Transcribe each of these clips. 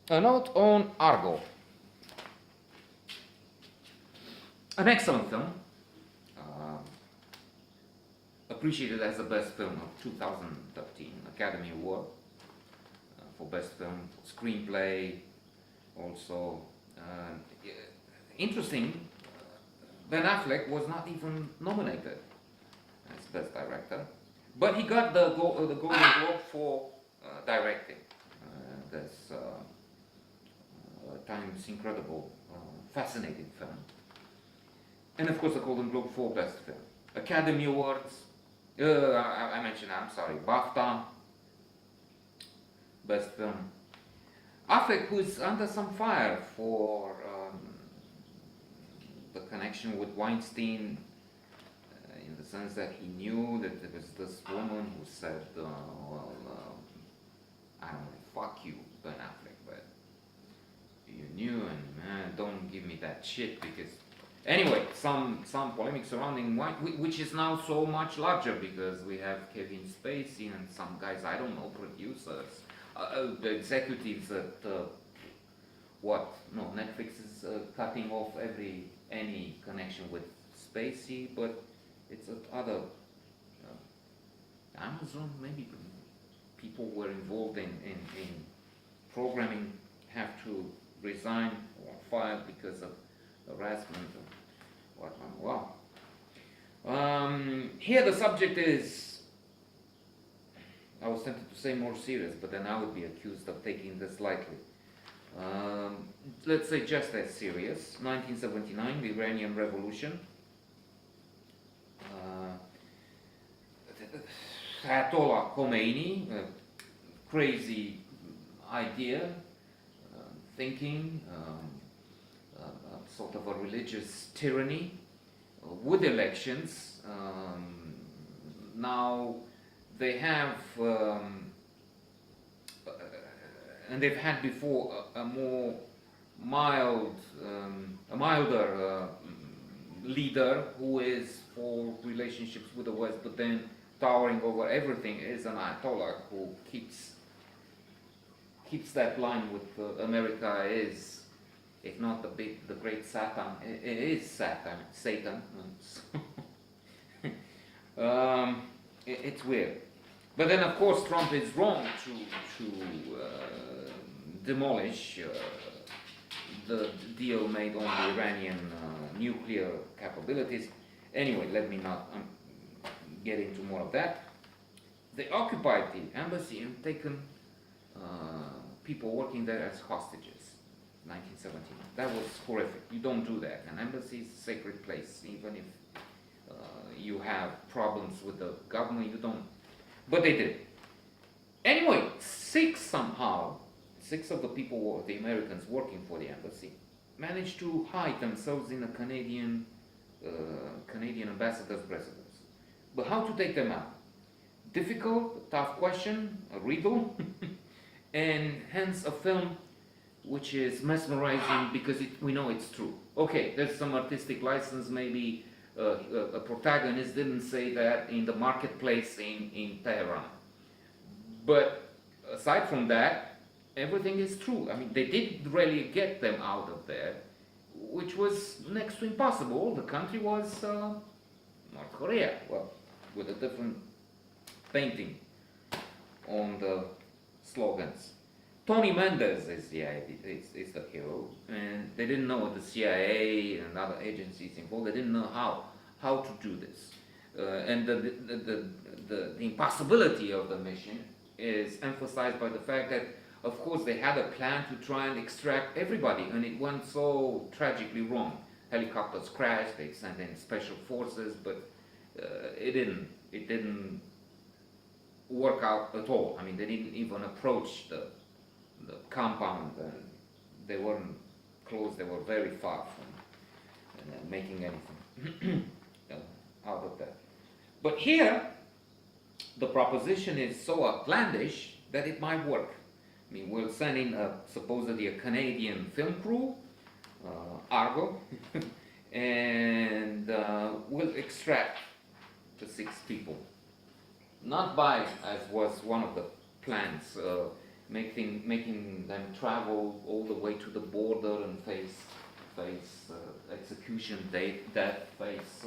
A note on Argo. An excellent film, uh, appreciated as the best film of 2013 Academy Award for Best Film, Screenplay, also. Interesting, Ben Affleck was not even nominated as Best Director, but he got the Golden Globe for directing this times incredible, fascinating film. And of course the Golden Globe for Best Film. Academy Awards, I mentioned, I'm sorry, BAFTA, Best Film. Affleck, who's under some fire for the connection with Weinstein, in the sense that he knew that there was this woman who said, I don't know, fuck you, Ben Affleck, but you knew, and man, don't give me that shit, because anyway, some polemic surrounding which is now so much larger because we have Kevin Spacey and some guys, I don't know, producers, the executives at Netflix is cutting off any connection with Spacey, but it's at other Amazon, maybe people were involved in programming have to resign or fire because of harassment or whatnot. Wow. Here the subject is, I was tempted to say more serious, but then I would be accused of taking this lightly. Let's say just as serious. 1979, the Iranian Revolution. Ayatollah Khomeini, crazy idea, thinking, sort of a religious tyranny with elections. Now they have, and they've had before a more milder leader who is for relationships with the West, but then towering over everything is an Ayatollah who keeps that line with America is, if not the great Satan, it is Satan. It's weird. But then, of course, Trump is wrong to demolish the deal made on the Iranian nuclear capabilities. Anyway, let me not get into more of that. They occupied the embassy and taken people working there as hostages. 1917. That was horrific. You don't do that. An embassy is a sacred place, even if you have problems with the government. You don't. But they did. Anyway, six of the people, the Americans working for the embassy, managed to hide themselves in a Canadian ambassador's residence. But how to take them out? Difficult, tough question, a riddle, and hence a film which is mesmerizing because we know it's true. Okay, there's some artistic license, maybe a protagonist didn't say that in the marketplace in Tehran. But aside from that, everything is true. I mean, they did really get them out of there, which was next to impossible. The country was North Korea, well, with a different painting on the slogans. Tony Mendez is the hero, and they didn't know the CIA and other agencies involved. They didn't know how to do this, and the impossibility of the mission is emphasized by the fact that, of course, they had a plan to try and extract everybody, and it went so tragically wrong. Helicopters crashed. They sent in special forces, but it didn't work out at all. I mean, they didn't even approach the compound, and they weren't close. They were very far from making anything out of that. But here, the proposition is so outlandish that it might work. I mean, we'll send in supposedly a Canadian film crew, Argo, and we'll extract the 6 people. Not by, as was one of the plans, making them travel all the way to the border and face execution, death, face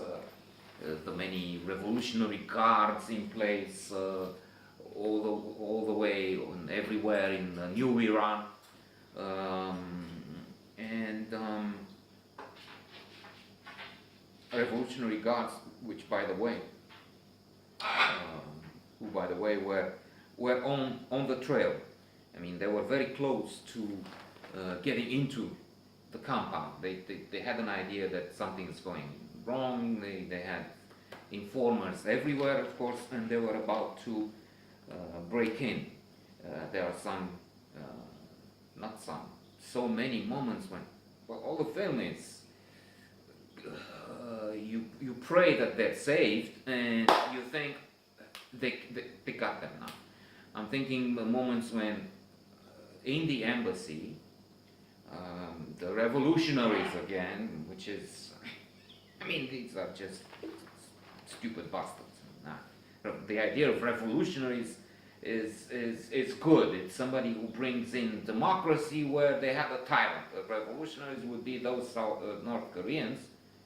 the many revolutionary guards in place, all the way and everywhere in New Iran, and revolutionary guards, which by the way, who by the way were on the trail. I mean, they were very close to getting into the compound. They had an idea that something is going wrong. They had informers everywhere, of course, and they were about to break in. There are so many moments when, well, all the film is, you pray that they're saved, and you think they got them now. I'm thinking the moments when in the embassy, the revolutionaries again, which is, I mean, these are just stupid bastards. Nah. The idea of revolutionaries is good. It's somebody who brings in democracy where they have a tyrant. The revolutionaries would be those North Koreans,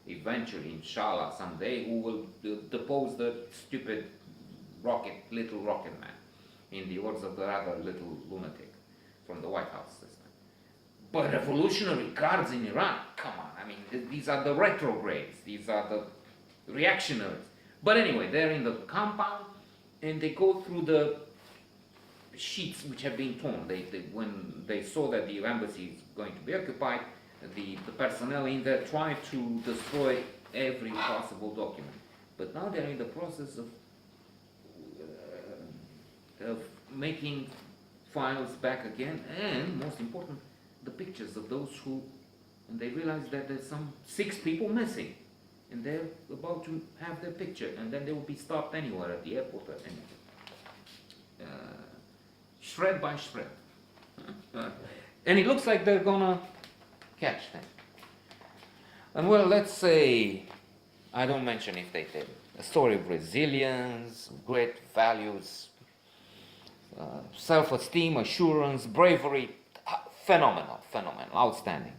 eventually, inshallah, someday, who will depose the stupid little rocket man, in the words of the rather little lunatic from the White House this time. But revolutionary guards in Iran, come on, I mean, these are the retrogrades, these are the reactionaries. But anyway, they're in the compound, and they go through the sheets which have been torn. When they saw that the embassy is going to be occupied, the personnel in there tried to destroy every possible document. But now they're in the process of making files back again, and most important, the pictures of those who, and they realize that there's some 6 people missing, and they're about to have their picture, and then they will be stopped anywhere at the airport or anywhere. Shred by shred. And it looks like they're gonna catch them. And well, let's say, I don't mention if they did. A story of resilience, great values, self-esteem, assurance, bravery, phenomenal, outstanding.